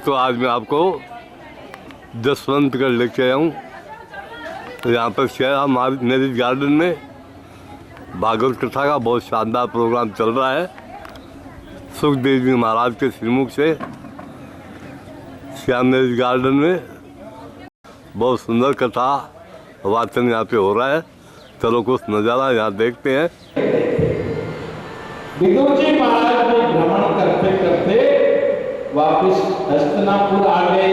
तो आज मैं आपको जसवंतगढ़ लेके आया हूँ। यहाँ पर क्या हमारे मैरिज गार्डन में भागवत कथा का बहुत शानदार प्रोग्राम चल रहा है। सुखदेव जी महाराज के श्रीमुख से श्याम मैरिज गार्डन में बहुत सुंदर कथा वाचन यहाँ पे हो रहा है। चलो कुछ नज़ारा यहाँ देखते हैं। विदुर जी महाराज ने भ्रमण करते करते वापस हस्तिनापुर आ गए।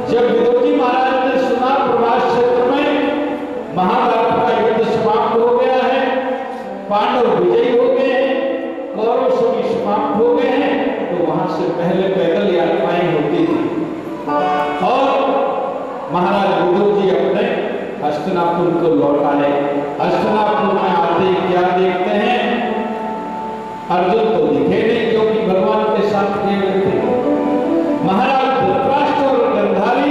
जब विदुर जी महाराज ने सुना प्रवास क्षेत्र में महाभारत का युद्ध समाप्त हो गया है, पांडव विजयी हो गए हैं, कौरव सभी समाप्त हो गए हैं, तो वहां से पहले पैदल यात्राएं होती थी और महाराज विदुर जी अपने हस्तिनापुर को लौट आए। हस्तिनापुर में आते ही क्या देखते हैं? अर्जुन तो दिखे नहीं, जो कि भगवान के साथ गए थे। महाराज धृतराष्ट्र और गांधारी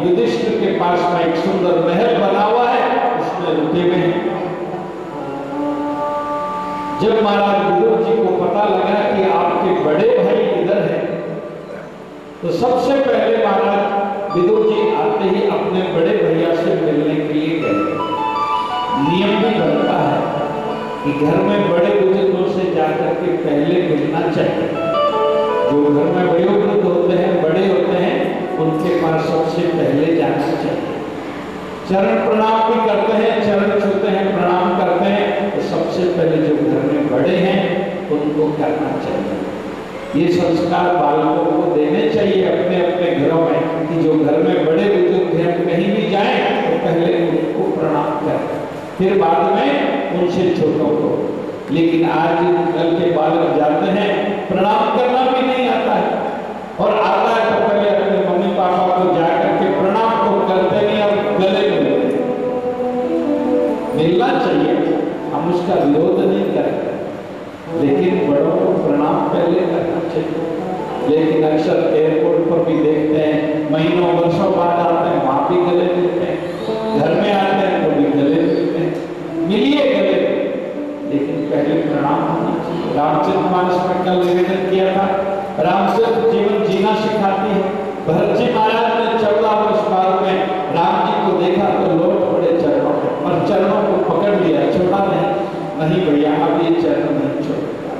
युधिष्ठिर के पास में एक सुंदर महल बना हुआ है, उसमें रुके हुए हैं। जब महाराज विदुर जी को पता लगा कि आपके बड़े भाई इधर हैं, तो सबसे पहले महाराज विदुर जी आते ही अपने बड़े भैया से मिलने के लिए गए। नियम भी बनता है कि घर में बड़े बुजुर्गों से जाकर के पहले मिलना चाहिए। जो घर में वयोवृद्ध होते हैं, बड़े होते हैं, उनके पास सबसे पहले जाना चाहिए। चरण प्रणाम भी करते हैं, चरण छूते हैं, प्रणाम करते हैं, तो सबसे पहले जो घर में बड़े हैं उनको करना चाहिए। ये संस्कार बालकों को देने चाहिए अपने अपने घरों में कि जो घर में बड़े बुजुर्ग हैं कहीं भी जाएं तो पहले उनको प्रणाम करें, फिर बाद में उनसे छोटों को। लेकिन आज कल के बालक जाते हैं, प्रणाम करना भी नहीं आता है, और आता है तो पहले अपने मम्मी पापा को जाकर के प्रणाम तो करते नहीं और गले मिलते। मिलना चाहिए, हम उसका विरोध नहीं करते, लेकिन बड़ों को प्रणाम पहले करना चाहिए। लेकिन अक्सर एयरपोर्ट पर भी देखते हैं, महीनों वर्षों बाद आते हैं, वहां भी गले मिलते हैं, घर में आते हैं तो भी गले मिलते हैं। मिलिए गले, लेकिन पहले प्रणाम होना चाहिए। रामचरितमानस में कल निवेदन किया था, रामचरित जीवन जीना सिखाती है। भरत जी महाराज ने 14 वर्ष बाद में राम जी को देखा तो लौट पड़े चरणों पर, और चरणों को पकड़ लिया, छोड़ा नहीं भैया, अब ये चरण नहीं छोड़ेगा।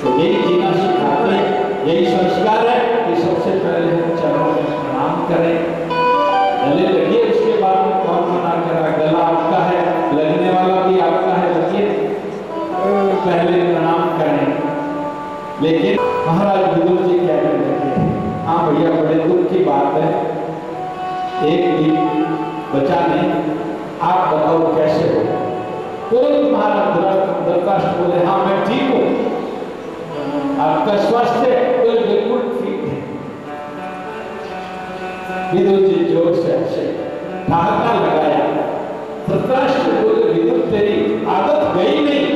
तो यही जीना सिखाते हैं, यही संस्कार है कि सबसे पहले हम चरणों में प्रणाम करें, गले लगिए, उसके बाद में कौन मना करा। गला आपका है, लगने वाला भी आपका है, लगिए, पहले प्रणाम करें। लेकिन महाराज विदुर जी कहने लगे, हाँ भैया बड़े दुख की बात है, एक भी बचा नहीं, आप बताओ कैसे हो। तुरंत महाराज धृतराष्ट्र बोले, हाँ मैं ठीक हूं, आपका स्वास्थ्य बिल्कुल ठीक है। विदुर जी जोर से हंसे, ठहाका लगाया। धृतराष्ट्र बोले, विदुर तेरी आदत गई नहीं,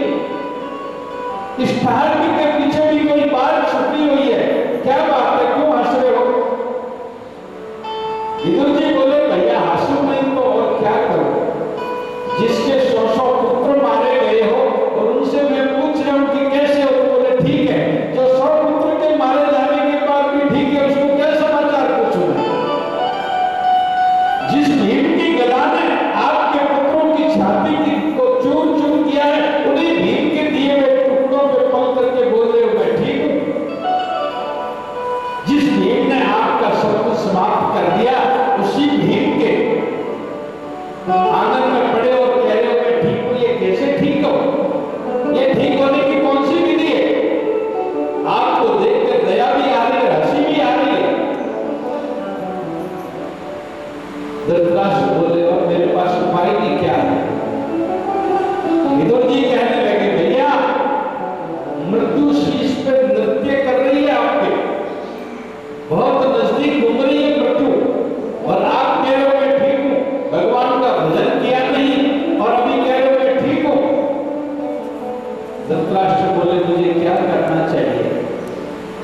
इस ठहाके के पीछे भी कोई बात छुपी हुई है, क्या बात है, क्यों हंस रहे हो? विदुर जी बोले, भैया हंसू नहीं तो और क्या करो, जिसके 100 पुत्र मारे गए हो और उनसे मैं पूछ रहा हूं कि कैसे हो, तो बोले ठीक है। जो 100 पुत्र के मारे जाने के बाद भी ठीक है, उसको क्या समाचार पूछूं मैं? जिस भीम की गदा ने आपके पुत्रों की छाती को चूर चूर किया है, उन्हीं भीम के दिए हुए टुकड़ों पे पल करके बोल रहे हो मैं ठीक हूं। जिस भीम ने आपका सब कुछ समाप्त कर दिया, उसी भीम के आंगन में पड़े और कह रहे हो मैं ठीक हूं, ये कैसे ठीक हो? ये ठीक होने की कौन सी विधि है? आपको देखकर दया भी आ रही है, हंसी भी आ रही है। धृतराष्ट्र बोले, और मेरे पास उपाय की क्या है? विदुर जी कहने लगे, भैया मृत्यु शीश पे नृत्य कर रही है आपके, बहुत नजदीक घूम रही है मृत्यु, और आप कह रहे हो मैं ठीक हूं, भगवान का भजन किया नहीं और अभी कह रहे हो मैं ठीक हूं। धृतराष्ट्र बोले, मुझे क्या करना चाहिए?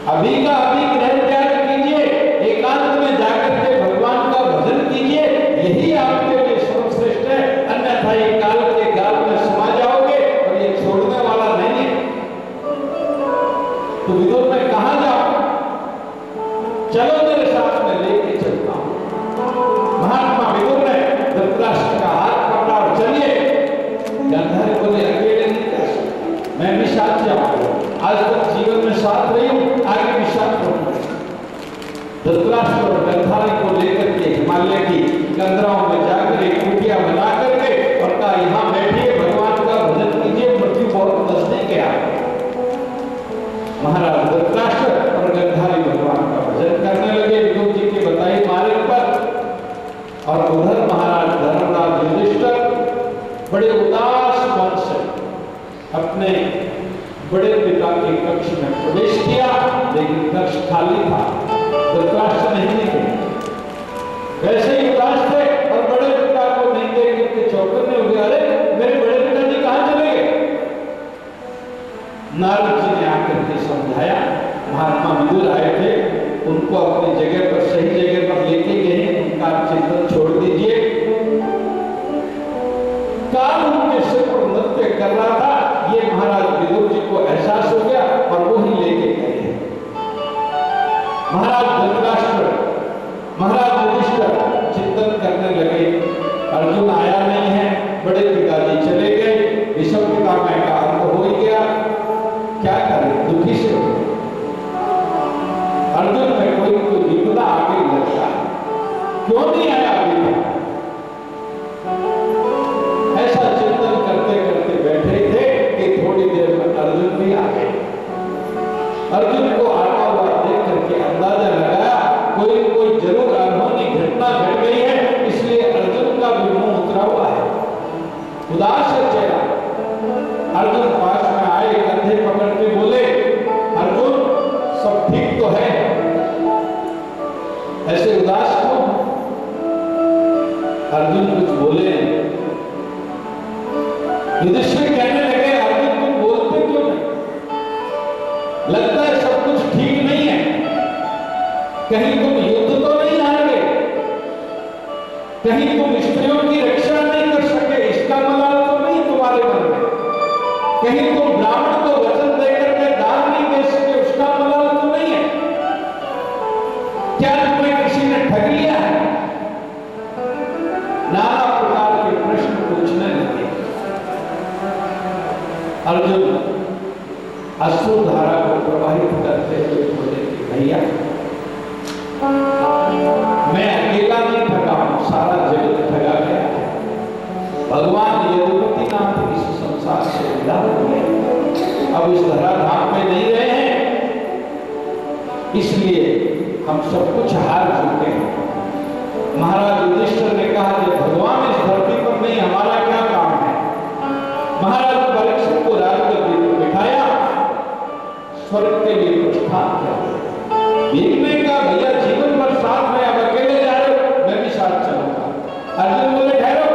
अभी का अभी ग्रह त्याग कीजिए, एकांत में जाकर के भगवान का भजन कीजिए, यही आपके लिए सर्वश्रेष्ठ है, अन्यथा ये काल के गाल में समा जाओगे और ये छोड़ने वाला नहीं है। तो विदुर ने कहा जाओ? हिमालय की कंदराओं में जाकर एक कुटिया बना करके और कहा यहाँ बैठिए, भगवान का भजन कीजिए, मृत्यु बहुत नजदीक है आपके। महाराज धृतराष्ट्र और गंधारी भगवान का भजन करने लगे विदुर जी के बताए मार्ग पर। और उधर महाराज धर्मराज युधिष्ठिर बड़े उदास मन से अपने बड़े पिता के कक्ष में प्रवेश किया, लेकिन कक्ष खाली था, धृतराष्ट्र नहीं दिखे। वैसे ही उदास थे और बड़े पिता को नहीं देख करके चौकन्ने हो गए, अरे मेरे बड़े पिताजी कहां चले गए? नारद जी ने आकर के समझाया, महात्मा विदुर आए थे, उनको अपनी जगह पर सही जगह पर लेके गए, उनका चिंतन छोड़ दीजिए। काल उनके सिर पर नृत्य कर रहा था, ये महाराज विदुर जी को एहसास हो गया और वो ही लेके गए। महाराज धृतराष्ट्र, महाराज युधिष्ठिर चिंतन करने लगे, अर्जुन आया नहीं है, बड़े पिताजी चले गए, विषम पितामह का अंत हो ही गया, क्या करें? दुखी से अर्जुन में कोई विपदा आगे लगता है, क्यों नहीं आया अभी तक? ऐसा चिंतन करते करते बैठे थे कि थोड़ी देर में अर्जुन भी आ गए। अर्जुन को आता हुआ देख करके अंदाजा लगाया कोई जरूर अनहोनी घटना घट गई है, इसलिए अर्जुन का भी मुंह उतरा हुआ है, उदास है चेहरा। अर्जुन पास में आए, कंधे पकड़ के बोले, अर्जुन सब ठीक तो है, ऐसे उदास क्यों? अर्जुन कुछ बोले। युधिष्ठिर कहने लगे, अर्जुन तुम बोलते क्यों नहीं? लगता है सब कुछ ठीक नहीं है, कहीं तुम युद्ध तो नहीं हारे, कहीं तुम स्त्रियों की रक्षा नहीं कर सके, इसका मलाल तो नहीं तुम्हारे मन में, कहीं तुम ब्राह्मण को वचन देकर के दान नहीं दे सके, उसका मलाल तो नहीं है, क्या तुम्हें किसी ने ठग लिया है? नाना प्रकार के प्रश्न पूछने लगे। अर्जुन अश्रुधारा को प्रवाहित करते हुए बोले कि भैया मैं अकेला नहीं ठगा हूं, सारा जगत ठगा गया है। भगवान यदुपति नाथ इस संसार से विदा हो गए, अब इस धराधाम में नहीं रहे हैं, इसलिए हम सब कुछ हार चुके हैं। महाराज युधिष्ठिर ने कहा कि भगवान इस धरती पर नहीं, हमारा क्या काम है? महाराज परीक्षित को राजगद्दी पर बिठाया, स्वर्ग के लिए प्रस्थान किया। भीम ने कहा भैया जीवन भर साथ में, अब अकेले जा रहे हो, मैं भी साथ चलूंगा। अर्जुन बोले ठहरो,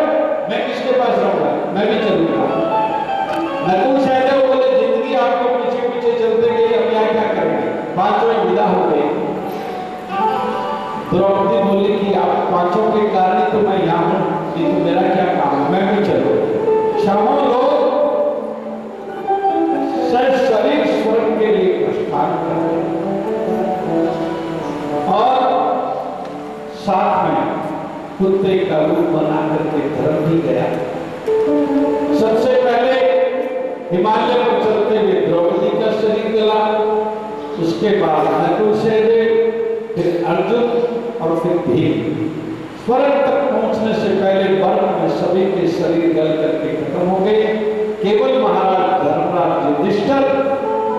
मैं किसके पास रहूंगा, मैं भी चलूंगा। नकुल सहदेव बोले जिंदगी आपको पीछे पीछे चलते गए, अब यहाँ क्या करेंगे? पांचों विदा हो गए। द्रौपदी बोली कि आप पांचों के कारण तो मैं यहाँ हूं, कि तो मेरा क्या काम है, मैं भी चलूं। क्षमो लोग शरीर स्वर्ग के लिए प्रस्थान करते और साथ में कुत्ते का रूप बना करके धर्म भी गया। सबसे पहले हिमालय पर चलते हुए द्रौपदी का शरीर गला, उसके बाद नकुल सहदेव, फिर अर्जुन और फिर भीम। स्वर्ग तक पहुंचने से पहले बर्फ में सभी के शरीर गल करके खत्म हो गए। केवल महाराज धर्मराज युधिष्ठिर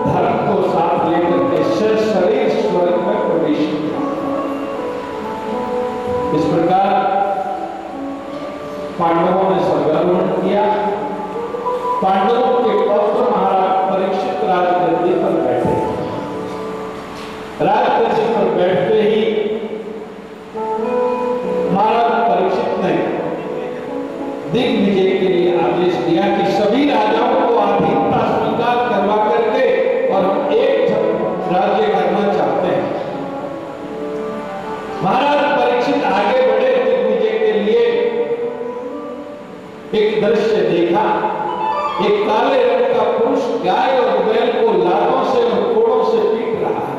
धर्म को साथ लेकर के शरीर स्वर्ग में प्रवेश किया। इस प्रकार पांडवों ने स्वर्गारोहण किया। पांडवों के पौत्र महाराज परीक्षित राजगद्दी पर बैठे। राजगद्दी पर बैठते ही महाराज परीक्षित ने दिग्विजय के लिए आदेश दिया कि सभी राजाओं को अधीनता स्वीकार करवा करके और हम एक राज्य करना चाहते हैं। महाराज परीक्षित आगे बढ़े दिग्विजय के लिए। एक दृश्य देखा, एक काले रंग का पुरुष गाय और बैल को लातों से और कोड़ों से पीट रहा है।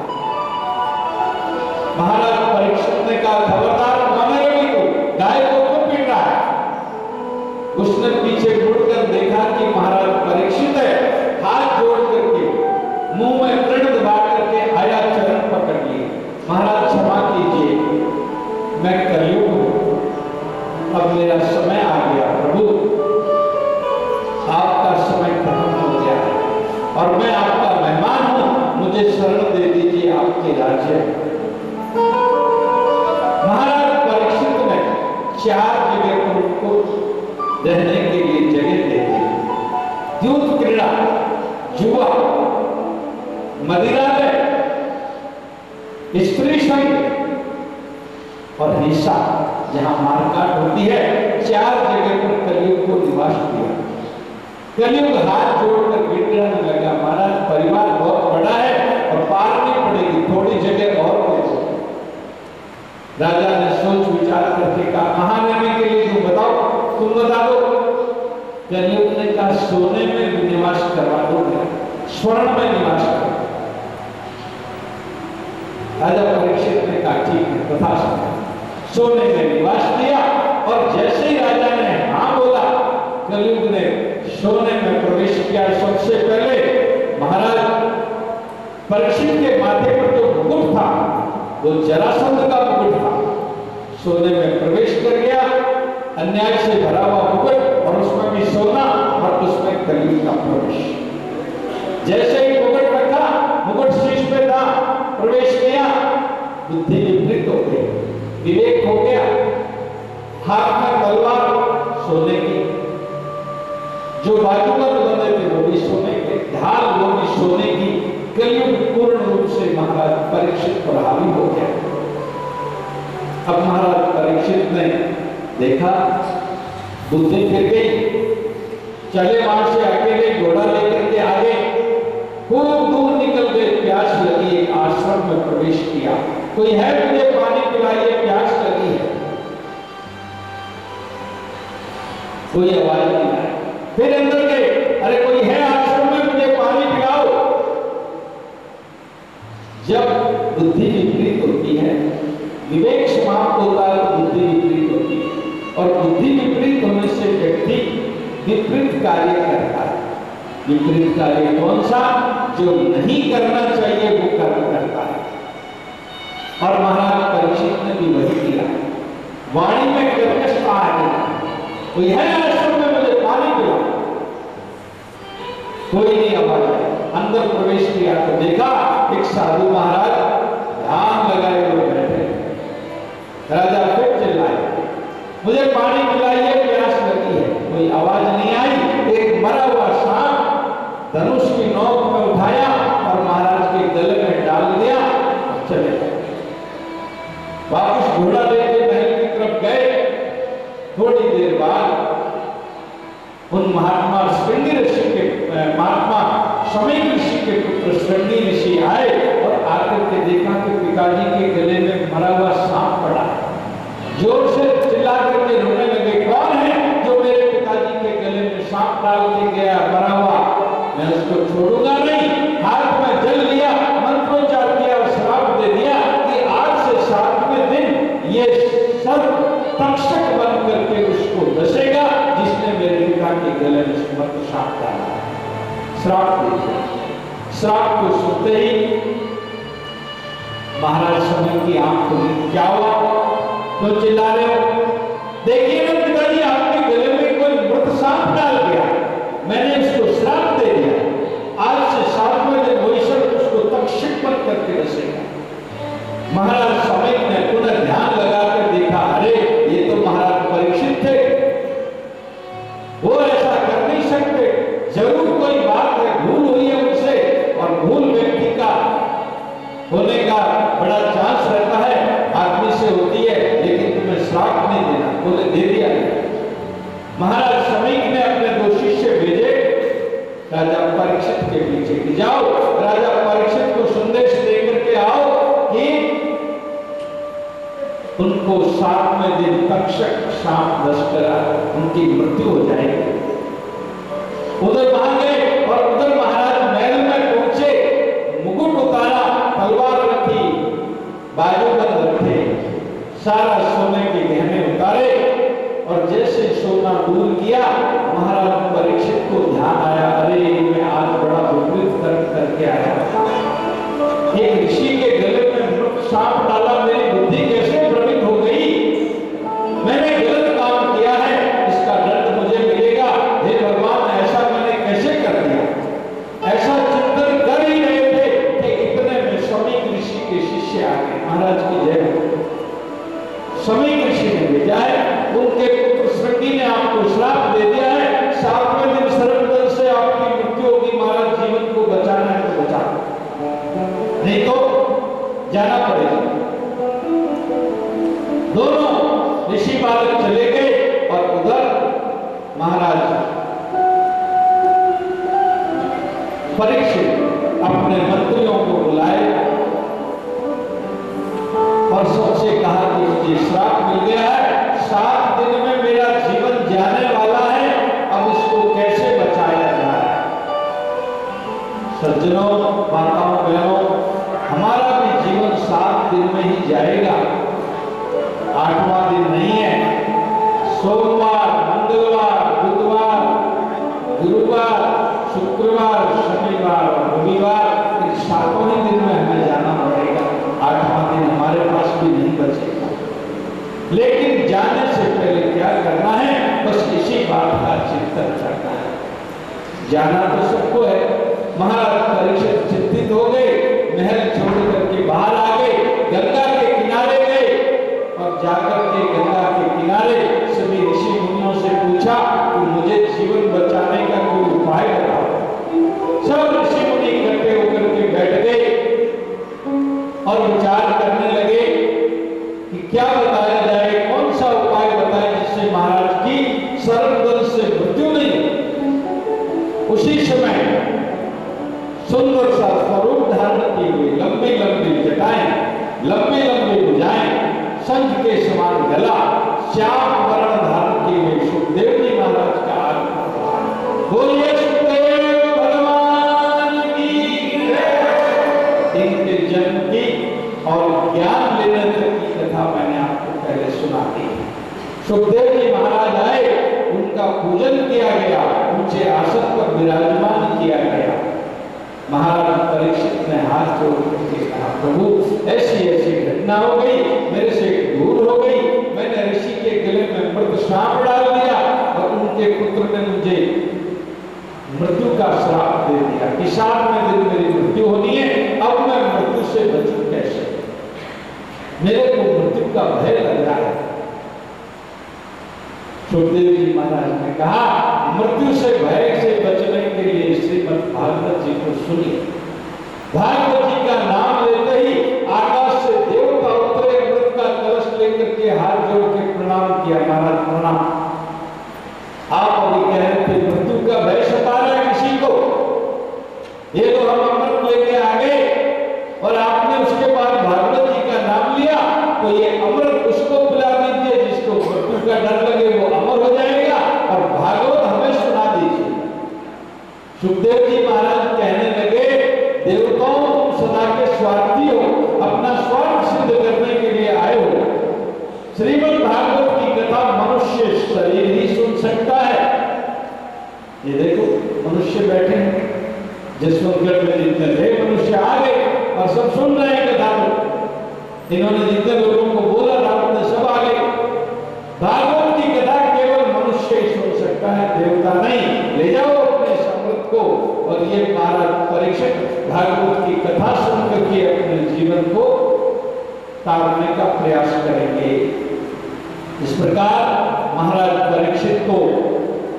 महाराज परीक्षित ने कहा खबरदार, माने रवि को गाय को क्यों पीट रहा है? उसने पीछे मुड़कर देखा कि महाराज परीक्षित है, हाथ जोड़ करके मुंह में तृण दबा करके आया, चरण पकड़ लिए। महाराज क्षमा कीजिए, मैं कलयुग हूं, इलाज है। महाराज परीक्षित ने 4 जगह पर उनको रहने के लिए जगह दे दी। युद्ध क्रीड़ा, जुआ, मदिरालय, स्त्री संग और हिंसा जहां मारकाट होती है, 4 जगह पर कलयुग को निवास दिया। कलयुग हाथ जोड़कर गिड़गिड़ाने लगा, महाराज परिवार बहुत बड़ा है और पार नहीं पड़ेगी, थोड़ी जगह और दे दो। राजा ने सोच विचार करके कहा, कहां रहने के लिए तुम बताओ, तुम बता दो। कलयुग ने कहा, सोने में निवास करवा दो, स्वर्ण में निवास करो। राजा परीक्षित ने कहा, ठीक है, तथास्तु। सोने में निवास दिया और जैसे ही राजा ने हाँ बोला, कलयुग ने सोने में प्रवेश किया। सबसे पहले महाराज परीक्षित के माथे पर जो मुकुट था वो जरासंध का मुकुट था, सोने में प्रवेश कर गया। अन्याय से भरा हुआ मुकुट और उसमें भी सोना और उसमें कलयुग का प्रवेश। जैसे ही मुकुट रखा, मुकुट शीश पे था, प्रवेश किया, बुद्धि विपरीत हो गई, विवेक हो गया। हाथ में तलवार सोने की, जो बाजूबंद बंधे थे वो भी सोने के, ढाल वो भी सोने की। कलयुग पूर्ण रूप से महाराज परीक्षित पर हावी हो गया। अब महाराज परीक्षित ने देखा, बुद्धि फिर गई, चले वहां से अकेले घोड़ा लेकर के आगे खूब दूर निकल गए। प्यास लगी, एक आश्रम में प्रवेश किया। कोई है मुझे पानी पिलाइए, प्यास लगी है। कोई आवाज नहीं आई। फिर अंदर गए, अरे कोई है आश्रम में, मुझे पानी पिलाओ। जब बुद्धि विपरीत होती है, विवेक समाप्त होता है तो बुद्धि विपरीत होती है, और बुद्धि विपरीत होने से व्यक्ति विपरीत कार्य करता है। विपरीत कार्य कौन सा? जो नहीं करना चाहिए वो कर्म करता है। और महाराज परीक्षित ने भी वही किया। वाणी में कर्कशता आ गई, कोई है आश्रम में, मुझे पानी पिलाओ। कोई नहीं आवाज आई। अंदर प्रवेश किया तो देखा एक साधु महाराज ध्यान लगाए हुए बैठे। राजा फिर चिल्लाए, मुझे पानी पिलाइए, प्यास लगी है। कोई आवाज नहीं आई। एक मरा हुआ सांप धनुष की नोक में उठाया और महाराज के गले में डाल दिया और चले गए। वापस घोड़ा लेके महल की तरफ गए। थोड़ी देर बाद उन महात्मा श्रृंगी ऋषि के महात्मा समय ऋषि के पुत्र श्रृंगी ऋषि आए और आकर के देखा कि पिताजी के गले में मरा हुआ सांप पड़ा। जोर से चिल्ला करके रोने लगे, कौन है जो मेरे पिताजी के गले में सांप डाल के गया मरा हुआ? मैं उसको छोड़ूंगा नहीं। हाथ में जल लिया, मंत्रोच्चार किया और श्राप दे दिया कि आज से 7वें दिन ये सर्प तक्षक बन करके उसको डसेगा जिसने मेरे पिता के गले में सांप डाला। श्राप दे दिया। श्राप को सुनते ही महाराज समय की आंख खुली। क्या हुआ? तो चिल्ला रहे हो? देखिए ना पिताजी, आपके गले में कोई मृत सांप डाल गया, मैंने उसको श्राप दे दिया। आज से 7वें दिन वही सर्प उसको तक्षक बन करके डसेगा। महाराज समय ने पुनः ध्यान लगाकर देखा, अरे ये तो महाराज परीक्षित थे, वो ऐसा कर नहीं सकते। जरूर कोई बात है, भूल हुई है उनसे, और भूल व्यक्ति का होने का बड़ा चांस रहता है, आदमी से होती है, लेकिन तुम्हें श्राप नहीं देना, बोले दे दिया। महाराज समीक ने अपने 2 शिष्य भेजे राजा परीक्षित के पीछे कि जाओ राजा परीक्षित को संदेश देकर के आओ कि उनको 7वें दिन तक्षक सांप डसकर उनकी मृत्यु हो जाएगी। उधर वहां गए और उधर महाराज महल में पहुंचे, मुकुट उतारा, तलवार रखी, बाजूबंद रखे, सारा सोने के गहने उतारे और जैसे सोना दूर किया, महाराज परीक्षित को ध्यान आया, अरे मैं आज बड़ा विपरीत कर्म करके आया। एक ऋषि के गले में मृत सांप डाला, मेरी बुद्धि कैसे भ्रमित हो गई? मैंने गलत काम किया है, इसका दंड मुझे मिलेगा। हे भगवान, ऐसा मैंने कैसे कर दिया? ऐसा चिंतन कर ही रहे थे कि इतने में समीक ऋषि के शिष्य आ गए। महाराज की जय हो। समीक ऋषि ने भेजा है, उनके पुत्र श्रृंगी ने आपको श्राप दे दिया है, 7वें दिन सर्वदल से आपकी मृत्यु होगी। महाराज जीवन को बचाना है तो बचा, नहीं तो जाना पड़ेगा। दोनों ऋषि बालक चले गए और उधर महाराज परीक्षित अपने मंत्रियों को बुलाए और सबसे कहा कि मुझे श्राप मिल गया है, 7 दिन में मेरा जीवन जाने वाला है, अब इसको कैसे बचाया जाए। सज्जनों, माताओं, बहनों, हमारा भी जीवन 7 दिन में ही जाएगा, 8वां दिन नहीं है। सोमवार, मंगलवार, बुधवार, गुरुवार, शुक्रवार, शनिवार और रविवार, इन 7 ही दिन में हमें जाना पड़ेगा। 8वां दिन हमारे पास भी नहीं बचेगा। लेकिन जाने से पहले क्या करना है, बस इसी बात का चिंतन करना है। जाना तो सबको है। महाराज परीक्षित चिंतित हो गए, महल छोड़ करके बाहर आ गए, गंगा के किनारे गए और जाकर के गंगा के किनारे सभी ऋषि मुनियों से पूछा कि मुझे जीवन बचाने का कोई उपाय बताओ। सब ऋषि मुनि इकट्ठे होकर के बैठ गए और विचार करने लगे कि क्या बताया जाए, कौन सा उपाय बताए जिससे महाराज की सर्वदल से मृत्यु नहीं। उसी समय सुंदर सा स्वरूप धारण किए हुए, लंबी लंबी जटाएं, लंबी लंबी भुजाएं, शंख के समान गला, श्याम वर्ण धारण किए हुए सुखदेव जी महाराज का आगमन। बोलिए सुखदेव भगवान की जय। इनके जन्म की और ज्ञान लेने तक की कथा मैंने आपको पहले सुना दी। सुखदेव जी महाराज आए, उनका पूजन किया गया, ऊंचे आसन पर विराजमान किया गया। महाराज परीक्षित ने हाथ जोड़ करके कहा, प्रभु ऐसी ऐसी घटना हो गई, मेरे से दूर हो गई, मैंने ऋषि के गले में मृत श्राप डाल दिया और उनके पुत्र ने मुझे मृत्यु का श्राप दे दिया कि 7वें दिन मेरी मृत्यु होनी है। अब मैं मृत्यु से बचूं कैसे? मेरे को मृत्यु का भय लग रहा है। सुखदेव जी महाराज ने कहा, मृत्यु से भय से बचने के लिए श्रीमद् भागवत जी को सुनिए। भागवत जी का नाम लेते ही आकाश से देवता उतरे, अमृत का कलश लेकर के हाथ जोड़ के प्रणाम किया। महाराज प्रणाम। आप अभी कह रहे थे मृत्यु का भय सता रहा है किसी को, ये तो हम अमृत लेके आ गए और आपने उसके बाद भागवत जी का नाम लिया, तो ये अमृत उसको पिला दीजिए जिसको मृत्यु का डर लगे, वो अमर हो जाएगा, और भागवत हमें सुना दीजिए। सुखदेव जी महाराज कहने लगे, देवताओं तुम सदा के स्वार्थी हो, अपना स्वार्थ सिद्ध करने के लिए आए हो। श्रीमद् भागवत की कथा मनुष्य शरीर ही सुन सकता है। ये देखो मनुष्य बैठे हैं, जसवंतगढ़ में जितने थे मनुष्य आ गए और सब सुन रहे हैं कथा को। इन्होंने जितने लोगों को बोला था उन्होंने सब आ गए। भागवत की कथा केवल मनुष्य ही सुन सकता है, देवता नहीं। ले जाओ अपने समृद्ध को। और ये महाराज परीक्षित भागवत की कथा सुन करके अपने जीवन को तारने का प्रयास करेंगे। इस प्रकार महाराज परीक्षित को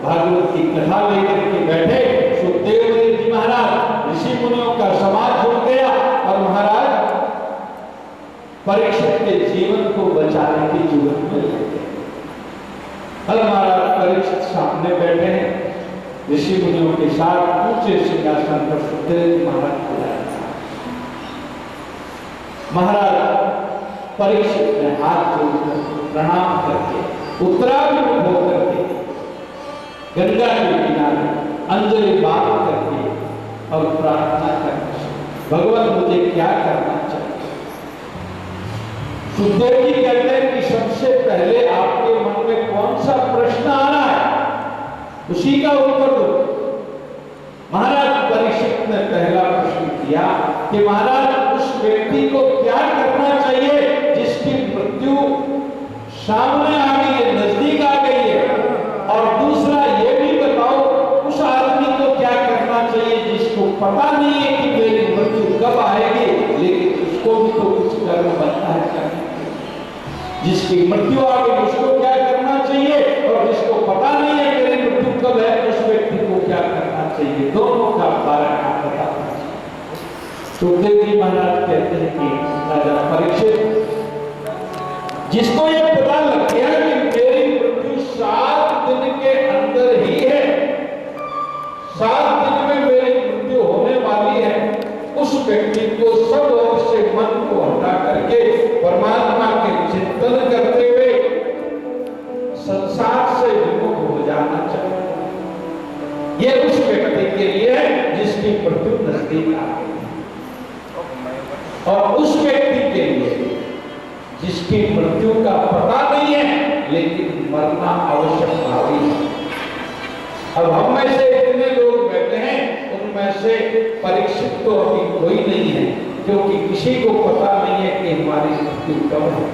भागवत की कथा लेकर के बैठे। सुखदेव जी महाराज ऋषि मुनियों का समाज जुड़ गया और महाराज परीक्षित के जीवन को बचाने की जरूरत में लगे। अब महाराज परीक्षित सामने बैठे हैं, ऋषि मुनियों के साथ ऊंचे सिंहासन पर सुखदेव जी महाराज बुलाया। महाराज परीक्षित ने हाथ जोड़कर प्रणाम करके उत्तराभिमुख होकर के गंगा के किनारे अंजलि बांध करके और प्रार्थना करके, भगवान मुझे क्या करना चाहिए? सुखदेव जी कहते हैं कि सबसे पहले आपके मन में कौन सा प्रश्न आ रहा है, उसी का उत्तर दो। महाराज परीक्षित ने पहला प्रश्न किया कि महाराज उस व्यक्ति को क्या करना चाहिए जिसकी मृत्यु सामने आ गई है, नजदीक आ गई है, और दूसरा ये भी बताओ उस आदमी को क्या करना चाहिए जिसको पता नहीं है कि मेरी मृत्यु कब आएगी, लेकिन उसको भी तो कुछ कर्म बनता है करने के लिए। जिसकी मृत्यु आ गई उसको क्या करना चाहिए, और जिसको पता नहीं है मेरी मृत्यु कब है उस व्यक्ति को क्या करना चाहिए, दोनों का बारे में बताना चाहिए। सुखदेव जी महाराज कहते हैं कि राजा परीक्षित, जिसको ये पता लग गया कि मेरी मृत्यु 7 दिन के अंदर ही है, 7 दिन में मेरी मृत्यु होने वाली है, उस व्यक्ति को सब ओर से मन को हटा करके परमात्मा के चिंतन करते हुए संसार से विमुख हो जाना चाहिए। यह उस व्यक्ति के लिए है जिसकी मृत्यु नजदीक आ गई है, और उस व्यक्ति के लिए जिसकी मृत्यु का पता नहीं है लेकिन मरना आवश्यक भावी है। अब हम में से इतने लोग बैठे हैं, उनमें से परीक्षित तो अभी कोई नहीं है, क्योंकि किसी को पता नहीं है कि हमारी मृत्यु कब है।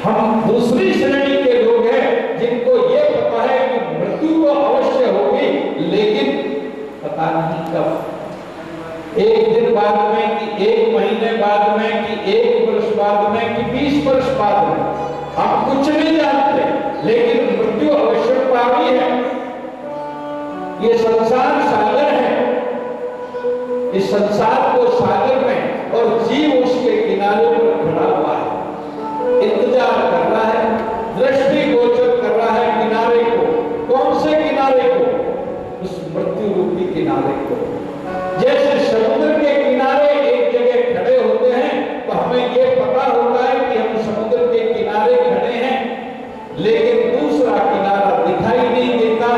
हम दूसरी श्रेणी के लोग हैं जिनको ये पता है कि मृत्यु तो अवश्य होगी, लेकिन पता नहीं कब, 1 दिन बाद में कि 1 महीने बाद में कि 1 वर्ष बाद में कि 20 वर्ष बाद में, हम कुछ नहीं जानते, लेकिन मृत्यु अवश्य पावी है। ये संसार सागर है, इस संसार को सागर में, और जीव उसके किनारे पर खड़ा हुआ है, इंतजार कर रहा है, दृष्टि गोचर कर रहा है किनारे को। कौन से किनारे को? उस मृत्यु रूपी किनारे को। जैसे समुद्र के किनारे एक जगह खड़े होते हैं तो हमें यह पता होता है कि हम समुद्र के किनारे खड़े हैं, लेकिन दूसरा किनारा दिखाई नहीं देता,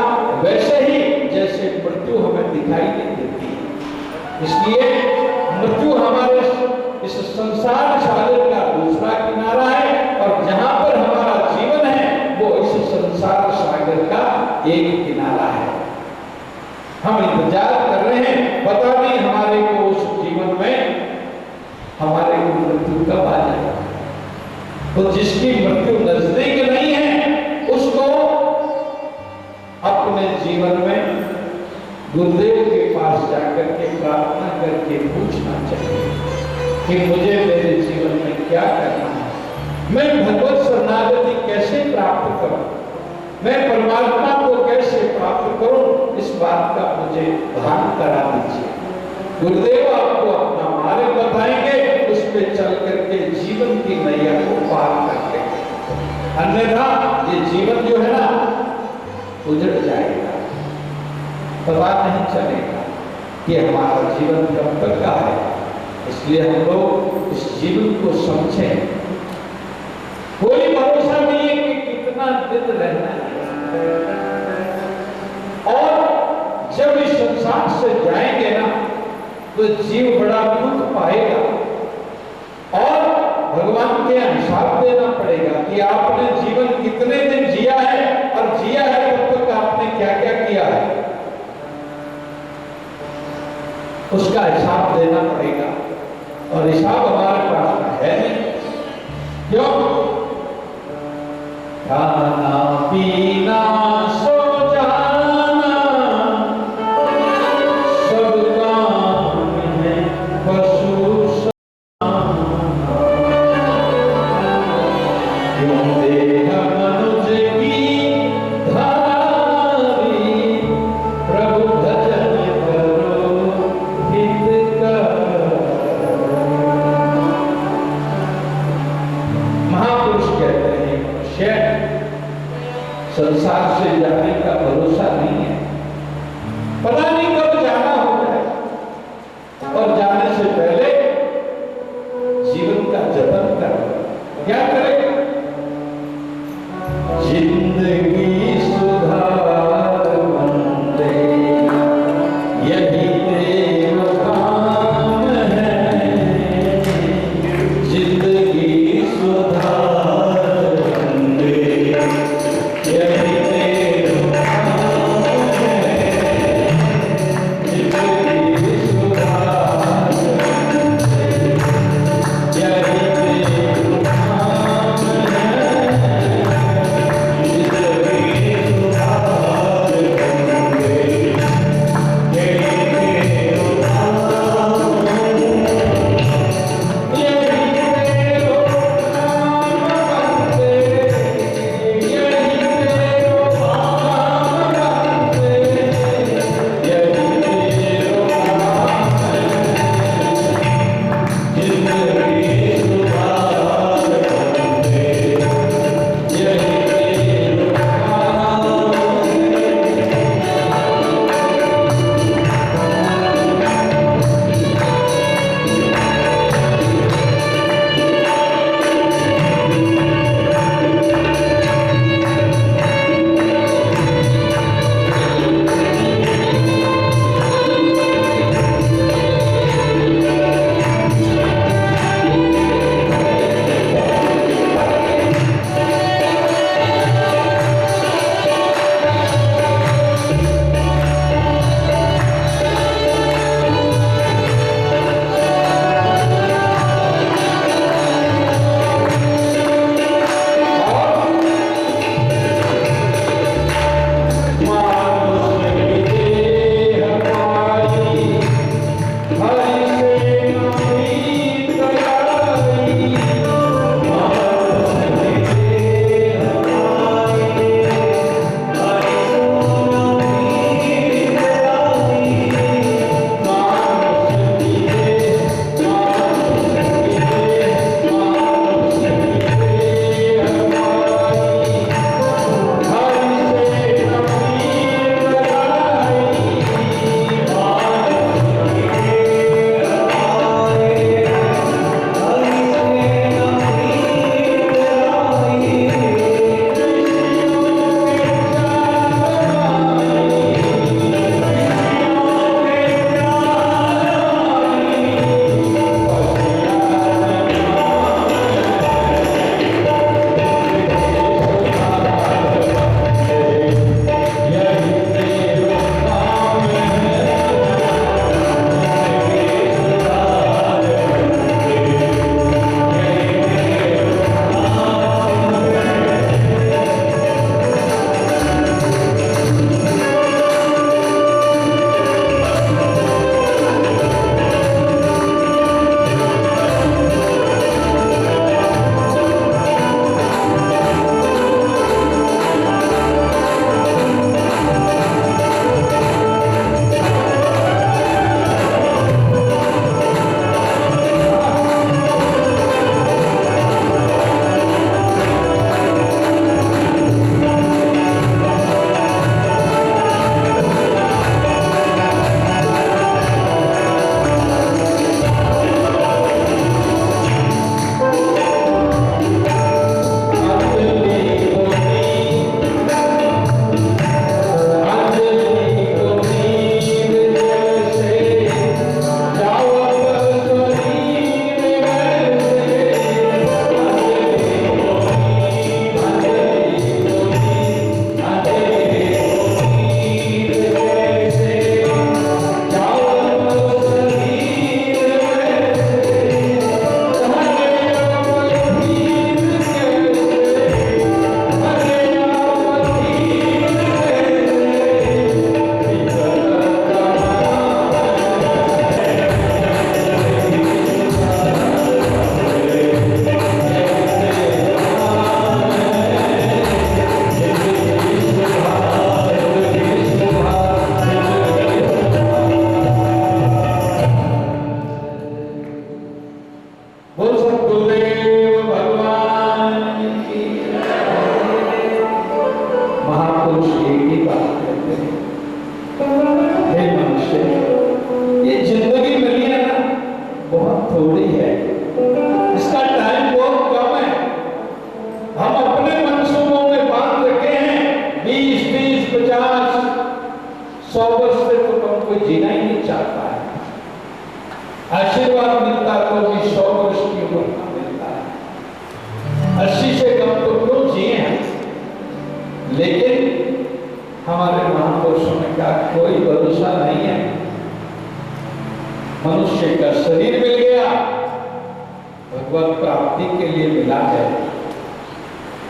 वैसे ही जैसे मृत्यु हमें दिखाई नहीं देती। इसलिए मृत्यु हमारे इस संसार सागर का दूसरा किनारा है, और जहां पर हमारा जीवन है वो इस संसार सागर का एक किनारा है। हम इंतजार कर रहे हैं, पता नहीं हमारे को उस जीवन में हमारे को मृत्यु कब आ जाएगा। तो जिसकी मृत्यु नजदीक नहीं है उसको अपने जीवन में गुरुदेव के पास जाकर के प्रार्थना करके पूछना चाहिए कि मुझे मेरे जीवन में क्या करना है, मैं भगवत शरणागति कैसे प्राप्त करूं, मैं परमात्मा को कैसे प्राप्त करूं, इस बात का मुझे भान करा दीजिए। गुरुदेव आपको अपना मार्ग बताएंगे, उस पे चल करके जीवन की नैया को पार करके, अन्यथा ये जीवन जो है ना उजड़ जाएगा, पता नहीं चलेगा कि हमारा जीवन कब तक का है। इसलिए हम लोग इस जीवन को समझें। कोई भरोसा नहीं है कि कितना दिन रहना है, और जब इस संसार से जाएंगे ना तो जीव बड़ा दुख पाएगा, और भगवान के हिसाब देना पड़ेगा कि आपने जीवन कितने दिन जिया है, और जिया है तब तक आपने क्या क्या किया है, उसका हिसाब देना पड़ेगा। और हिसाब हमारे पास है नहीं। क्यों? खाना पीना सो जाना सब काम है पशु समाना, क्यों देह मनुष्य की धारी, प्रभु भजन करो हित कर। महापुरुष कहते हैं संसार से जाने का भरोसा नहीं है, पता नहीं कब जाना होता है, और जाने से पहले जीवन का जतन करें। क्या करें? जिंदगी सुधार मंदे, यही तेरा काम है, जिंदगी सुधार मंदे, यही तेरा काम है, इसका टाइम बहुत कम है। हम अपने मनसूबों में बांध रखे हैं 20, 30, 50, 100 वर्ष से तो कम कोई जीना ही नहीं चाहता है। आशीर्वाद मिलता तो भी 100 वर्ष की उम्र का मिलता है, 80 से कम तो क्यों जिए हैं। लेकिन हमारे महापुरुषों ने कहा कोई भरोसा नहीं है। मनुष्य का शरीर मिल गया, भगवत प्राप्ति के लिए मिला है,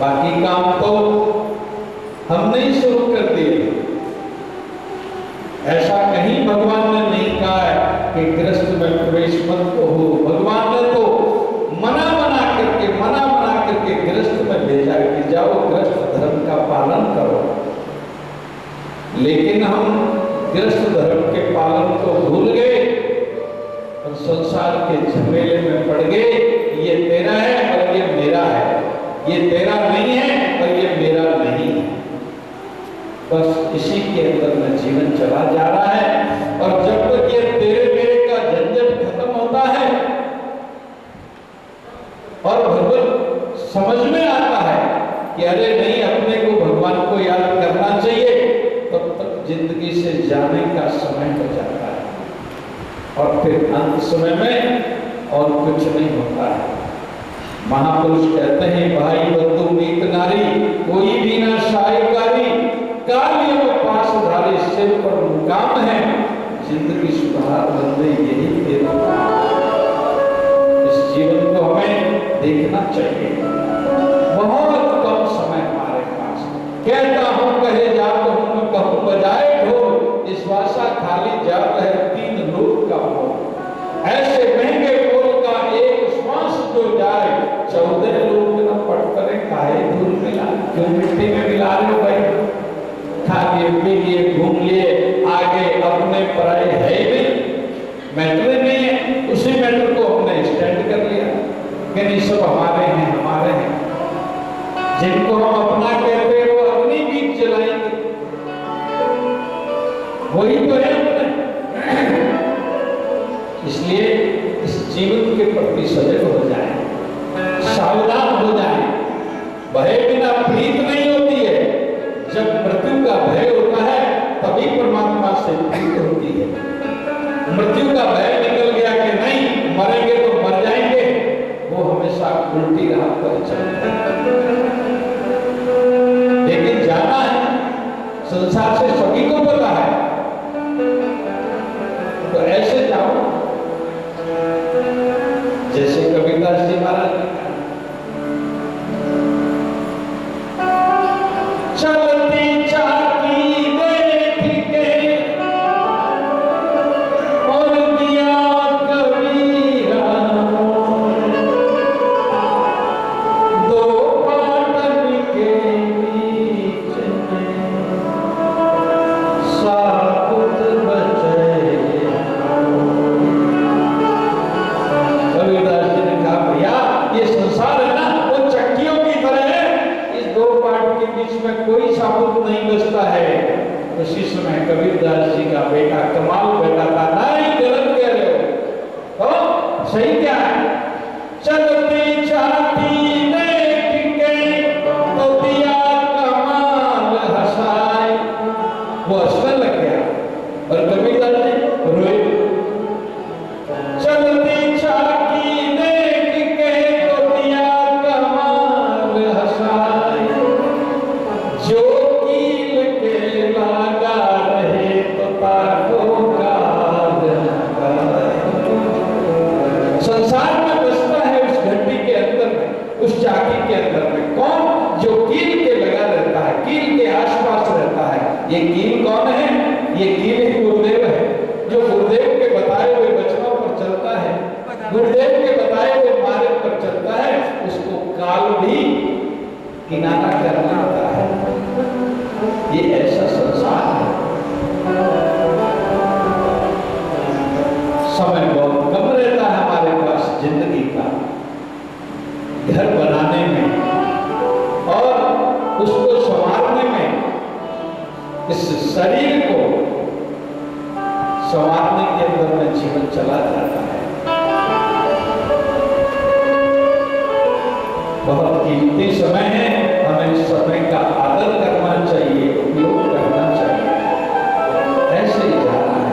बाकी काम तो हमने ही शुरू कर दिए। ऐसा कहीं भगवान ने नहीं कहा है कि गृहस्थ में प्रवेश मत हो। भगवान ने तो मना करके गृहस्थ में भेजा कि जाओ गृहस्थ धर्म का पालन करो। लेकिन हम गृहस्थ धर्म के पालन को भूल गए और संसार के झमेले में पड़ गए। ये तेरा है और ये मेरा है, ये तेरा नहीं है और ये मेरा नहीं है। बस इसी के अंदर में जीवन चला जा रहा है। और जब तक ये तेरे मेरे का झंझट खत्म होता है और भगवान समझ में आता है कि अरे नहीं, अपने को भगवान को याद करना चाहिए, तब तक जिंदगी से जाने का समय हो जाता है। और फिर अंत समय में और कुछ नहीं होता है। महापुरुष कहते हैं भाई बंधु मीत नारी, कोई भी ना साहिकारी, कालियों में पास धारी, सिर पर मुकाम है, जिंदगी सुधार बंदे यही तेरा काम। इस जीवन को हमें देखना चाहिए। बहुत कम समय हमारे पास। कहता हूं कहे जात हूं, कहूं बजाए ढोल, इस वासा खाली जात है 3 लोक का मोल। ऐसे महंगे मोल का एक श्वास जो जाए, 14 लोग न पट करे काहे धूल मिला। क्यों मिट्टी में मिला रहे हो भाई? खा के पी लिए, घूम लिए, आगे अपने पराये है ही नहीं, मैटर नहीं है। उसी मैटर को हमने स्टैंड कर लिया कि नहीं सब हमारे हैं, हमारे हैं। जिनको हम अपना कहते हैं वो अपनी बीच जलाएंगे, वही तो है अपने। इसलिए इस जीवन के प्रति सजग हो जाए, सावधान हो जाए। भय बिना प्रीत नहीं होती है। जब मृत्यु का भय होता है तभी परमात्मा से प्रीत होती है। मृत्यु का भय निकल गया कि नहीं मरेंगे तो मर जाएंगे, वो हमेशा उल्टी राह पर चलते हैं। लेकिन जाना है, संसार से सभी को पता है, तो ऐसे जाओ जैसे कबीरदास जी महाराज ने कहा, चलती चाकी देख के और दिया कबीरा, दो पाटन के बीच में सापुत बचे। कबीरदास जी ने कहा भैया ये संसार है ना, वो चक्कियों की तरह है, इस 2 पाट के बीच में कोई साबुत नहीं बचता है। उसी समय कबीरदास जी का बेटा कमाल बेटा था, नहीं गलत कह रहे हो, तो सही क्या है? चलती चाहती देख के तो दिया कमाल हंसाए। वो हंसने लग गया और कबीरदास जी रोए। चलती चाकी देख के तो दिया कमाल हंसाए, जो कील के लगा रहे तो ताको काल लगाए। संसार में बसता है उस घंटी के अंदर में, उस चाकी के अंदर में कौन? जो कील के लगा रहता है, कील के आसपास रहता है। ये कील कौन है? ये कील ही गुरुदेव है, जो गुरुदेव के बताए हुए वचनों पर चलता है, गुरुदेव के बताए हुए मार्ग पर चलता है, उसको काल भी किनारा करना आता है। ये ऐसा संसार है। समय बहुत कम रहता है हमारे पास जिंदगी का, घर बनाने में और उसको संवारने में, इस शरीर को संवारने के अंदर में जीवन चला जाता है। कीमती समय है, हमें समय का आदर करना चाहिए, उपयोग करना चाहिए। ऐसे ही जाना है,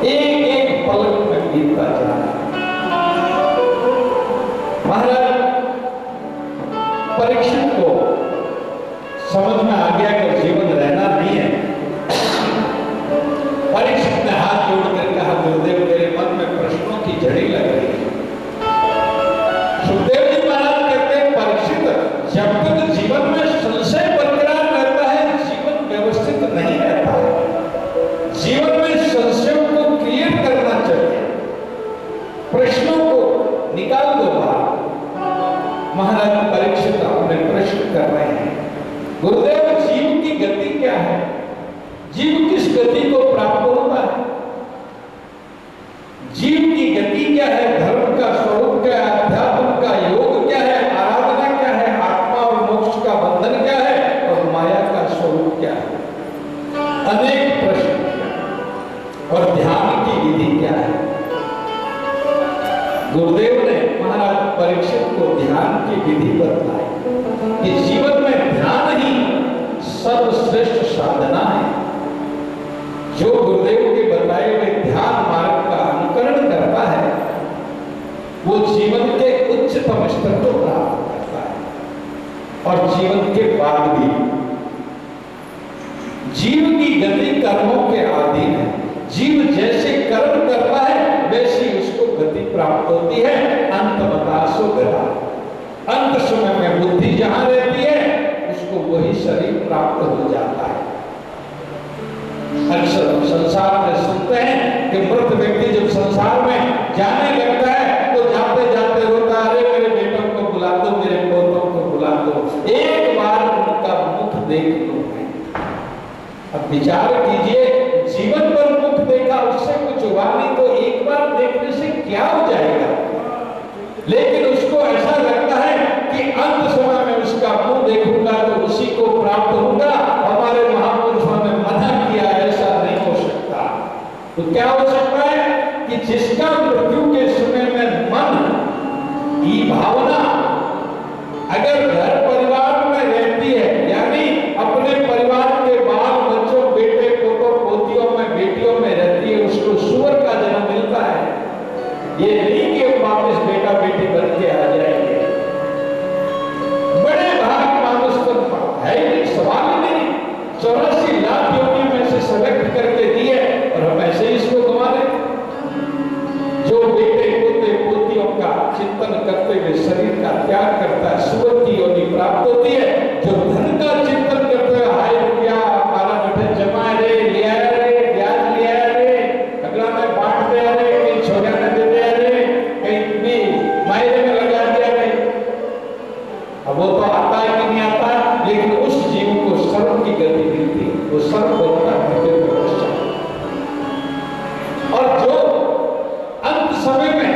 एक एक पलक में बीतता जाना है। महाराज परीक्षित को समझ में आ गया कि जीवन रहना नहीं है। परीक्षित ने हाथ जोड़कर कहा, गुरुदेव मेरे मन में प्रश्नों की झड़ी लग रही है। सुखदेव जी महाराज कहते हैं, परीक्षित जब तक जीवन में संशय बरकरार रहता है, जीवन व्यवस्थित नहीं रहता है। जीवन में संशयों को क्लियर करना चाहिए, प्रश्नों को निकाल दो बाहर। महाराज परीक्षित अपने प्रश्न कर रहे हैं, गुरुदेव जीव की गति क्या है, जीव किस गति को प्राप्त होता है, जीव की गति क्या है, धर्म का स्वरूप क्या है, अध्यात्म का योग क्या है, आराधना क्या है, आत्मा और मोक्ष का बंधन क्या है, और माया का स्वरूप क्या है। अनेक प्रश्न और ध्यान की विधि क्या है। गुरुदेव ने महाराज परीक्षित को ध्यान की विधि बतलाई कि जीवन में ध्यान ही सर्वश्रेष्ठ साधना है। जो गुरुदेव के बताए हुए ध्यान मार्ग का अनुकरण करता है, वो जीवन के उच्चतम स्तर को प्राप्त करता है। और जीवन के बाद भी जीव की गति कर्मों के अधीन है। जीव जैसे कर्म करता है वैसी उसको गति प्राप्त होती है। अंत बतासो गरा, अंत समय में बुद्धि जहां रहती है उसको वही शरीर प्राप्त हो जाता है। अक्सर संसार में सुनते हैं कि मृत व्यक्ति जब संसार में जाने लगता है तो जाते जाते रोता, अरे मेरे बेटों को बुला दो, मेरे पोतों को बुला दो, एक बार उनका मुख देख लो। अब विचार कीजिए, जीवन पर मुख देखा, उससे कुछ हुआ नहीं, तो एक बार देखने से क्या हो जाएगा। लेकिन उसको ऐसा लगता है कि अंत समय में उसका मुंह देखूंगा तो उसी को प्राप्त होगा। हमारे महापुरुषों ने मना किया, ऐसा नहीं हो सकता। तो क्या हो सकता है कि जिसका मृत्यु के समय में मन की भावना अगर घर परिवार में रहती है, यानी अपने परिवार के बाल बच्चों, बेटे पोतों पोतियों में, बेटियों में रहती है, उसको सुअर का जन्म मिलता है। ये नहीं कि वापस बेटा बेटी बन के आ जाएंगे। बड़े भाग मानुष पर है ही नहीं, सवाल ही नहीं। 84 लाख योनि में से सेलेक्ट करके दिए और हम ऐसे ही इसको गंवा रहे। जो बेटे पोते पोतियों का चिंतन करते हुए शरीर का त्याग करता है, सुअर की योनि प्राप्त होती है। जो धन का चिंतन करते हुए, हाय रुपया हमारा बेटे जमा रे, लिया रे, ब्याज लिया रे, अगला में बांट दे रे, कहीं छोड़ा न दे दे रे, कहीं भी मायरे में लगा दिया रे। अब वो तो आता है कि नहीं आता, लेकिन उस जीव को सर्व की गति मिलती है, वो सर्व होता है। और जो अंत समय में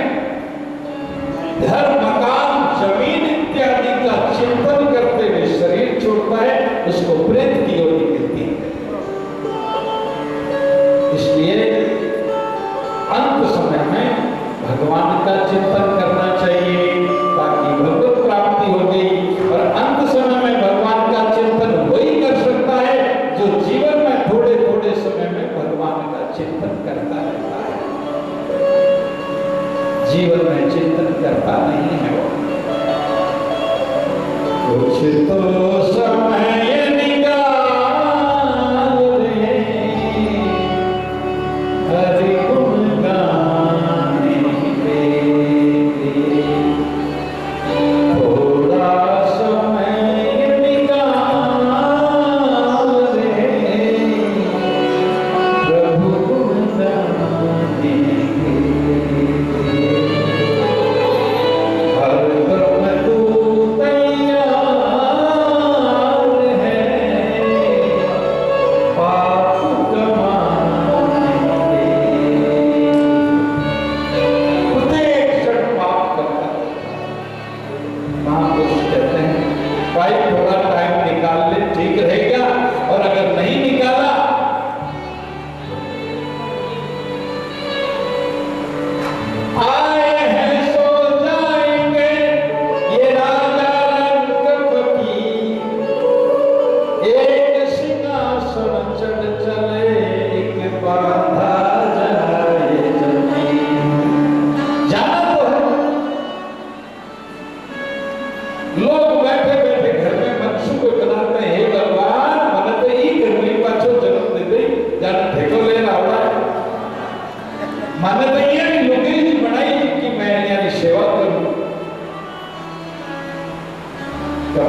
धर्म, मकान, जमीन इत्यादि का चिंतन करते हुए शरीर छोड़ता है, उसको प्रेत की योनि मिलती है। इसलिए अंत समय में भगवान का चिंतन करना चाहिए ताकि भगवत प्राप्ति हो गई। और अंत समय में भगवान का चिंतन वही कर सकता है जो जीवन में थोड़े थोड़े समय में भगवान का चिंतन करता रहता है। जीवन में चिंतन करता नहीं है वो। कुछ तो समय निकाल रे हरि गुण गाने के लिए, थोड़ा समय निकाल रे प्रभु गुण गाने के लिए। हर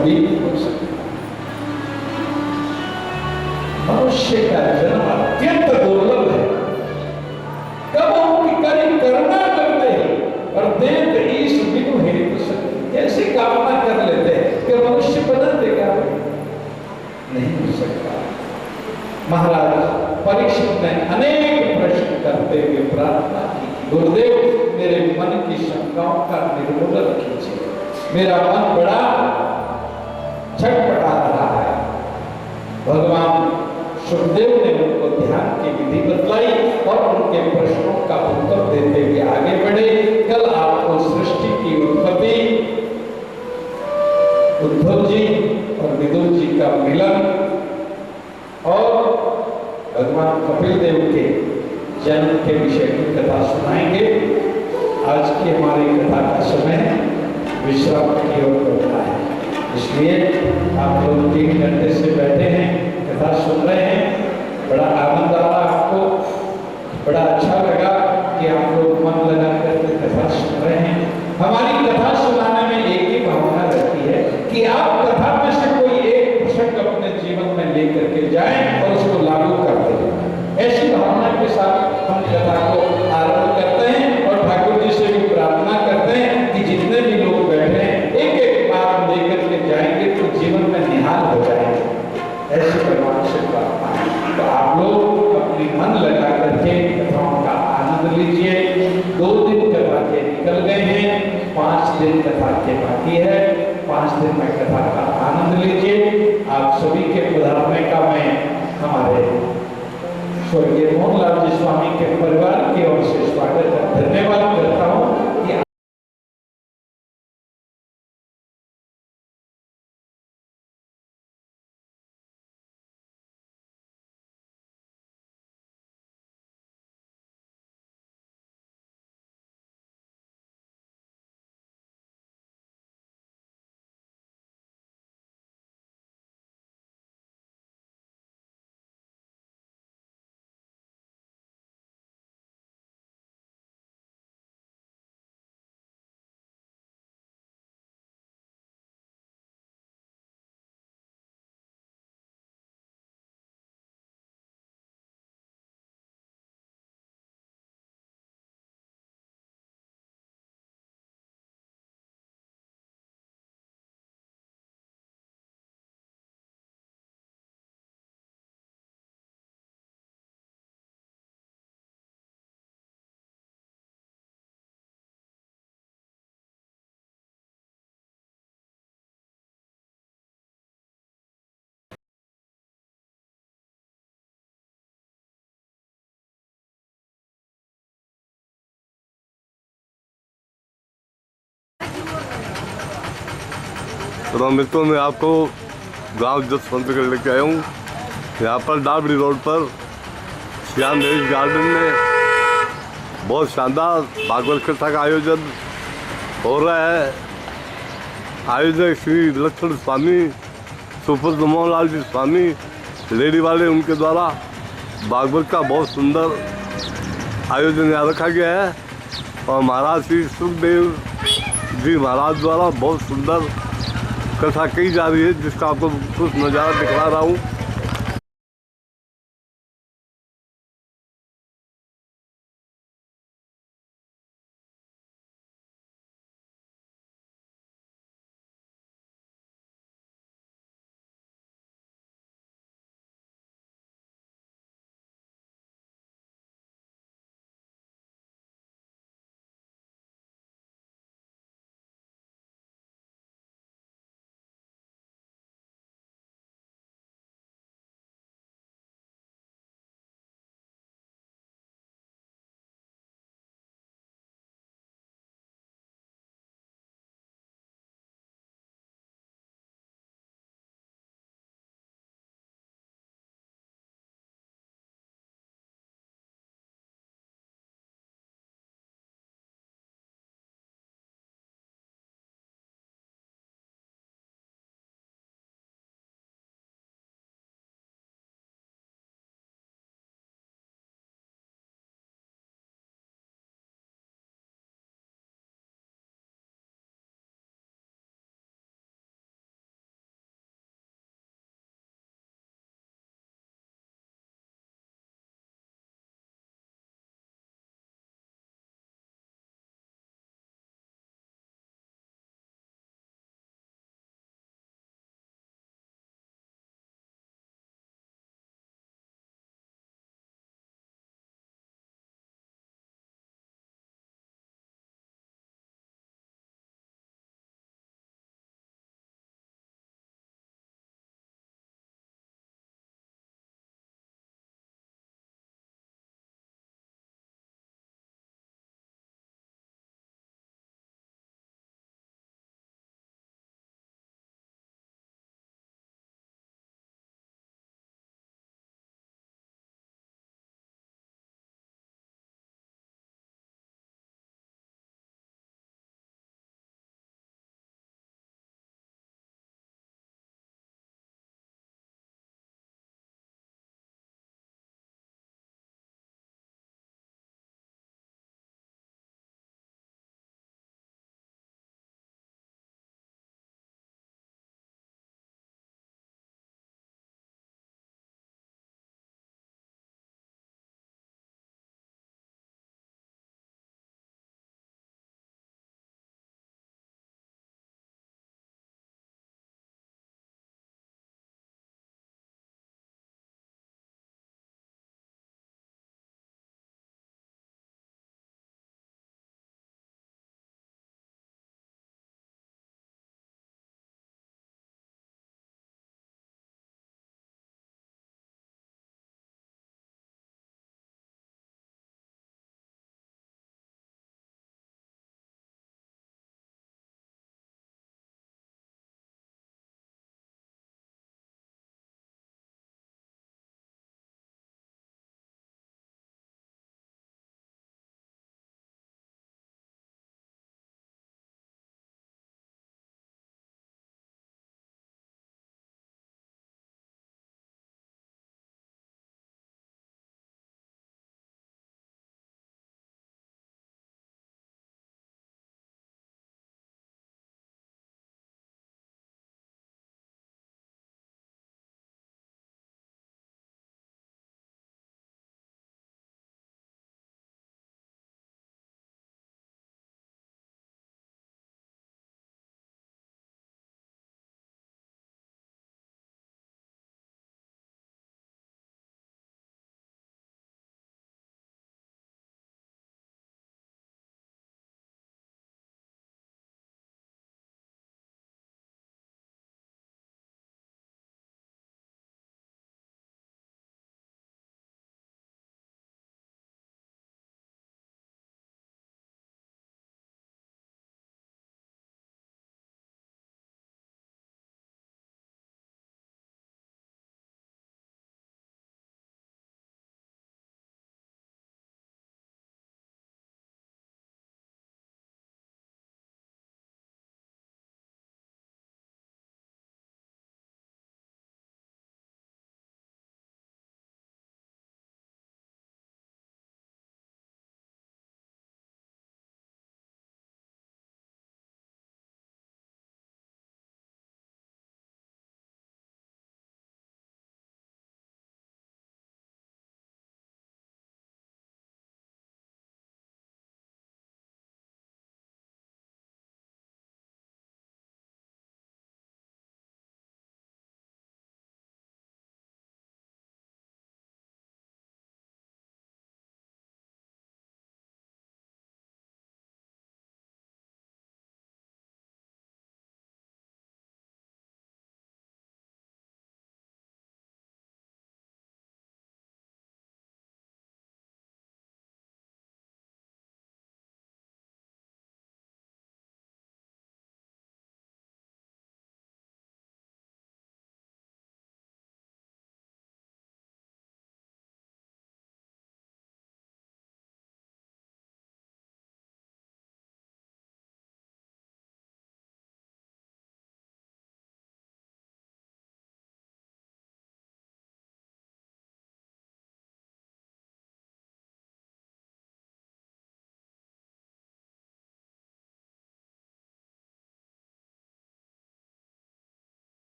कभी नहीं हो सकता। मनुष्य का जन्म अत्यंत दुर्लभ है। कब उनकी करी करुणा करते हैं और देव ईश बिनु हेतु शक्ति, कैसे कामना कर लेते हैं कि मनुष्य बदल देगा, नहीं हो सकता। महाराज परीक्षित ने अनेक प्रश्न करते हुए प्रार्थना की, गुरुदेव मेरे मन की शंकाओं का निर्मूलन कीजिए, मेरा मन बड़ा छटपटा रहा है। भगवान सुखदेव ने उनको ध्यान की विधि बतलाई और उनके प्रश्नों का उत्तर देते हुए आगे बढ़े। कल आपको सृष्टि की उत्पत्ति, उद्धव जी और विदुर जी का मिलन और भगवान कपिल देव के जन्म के विषय की कथा सुनाएंगे। आज की हमारी कथा का समय विश्राम की ओर बढ़ता है, इसलिए आप लोग 3 घंटे से बैठे हैं, कथा सुन रहे हैं। बड़ा आनंद आ रहा आपको, बड़ा अच्छा लगा कि आप लोग मन लगा करके कथा सुन रहे हैं। हमारी कथा सुनाने में एक ही भावना रहती है कि आप कथा में से कोई एक प्रसंग अपने जीवन में लेकर के जाएं और उसको लागू करते हैं। ऐसी भावना के साथ हम कथा को आरंभ करते हैं और ठाकुर जी से भी प्रार्थना करते हैं कि जितने भी लोग बैठे हैं एक एक बात लेकर के जाएंगे तो जीवन में निहाल हो जाएंगे, ऐसी भगवान से प्रार्थना है। तो आप लोग अपनी मन लगा करके कथाओं का आनंद लीजिए। 2 दिन कथा के निकल गए हैं, 5 दिन कथा के बाकी है। 5 दिन में कथा का आनंद लीजिए। आप सभी के पधारने का मैं हमारे स्वर्गीय मोहनलाल जी स्वामी के परिवार की ओर से स्वागत धन्यवाद करता हूँ कि तो मित्रों में आपको गांव जसवंत कर लेके आया हूँ। यहाँ पर डाबड़ी रोड पर श्याम देवी गार्डन में बहुत शानदार भागवत कथा का आयोजन हो रहा है। आयोजक श्री लक्ष्मण स्वामी, सुपुत्र मोहनलाल जी स्वामी, लेडी वाले, उनके द्वारा भागवत का बहुत सुंदर आयोजन यहाँ रखा गया है। और महाराज श्री सुखदेव जी महाराज द्वारा बहुत सुंदर कथा की जा रही है, जिसका आपको कुछ नज़ारा दिखा रहा हूँ।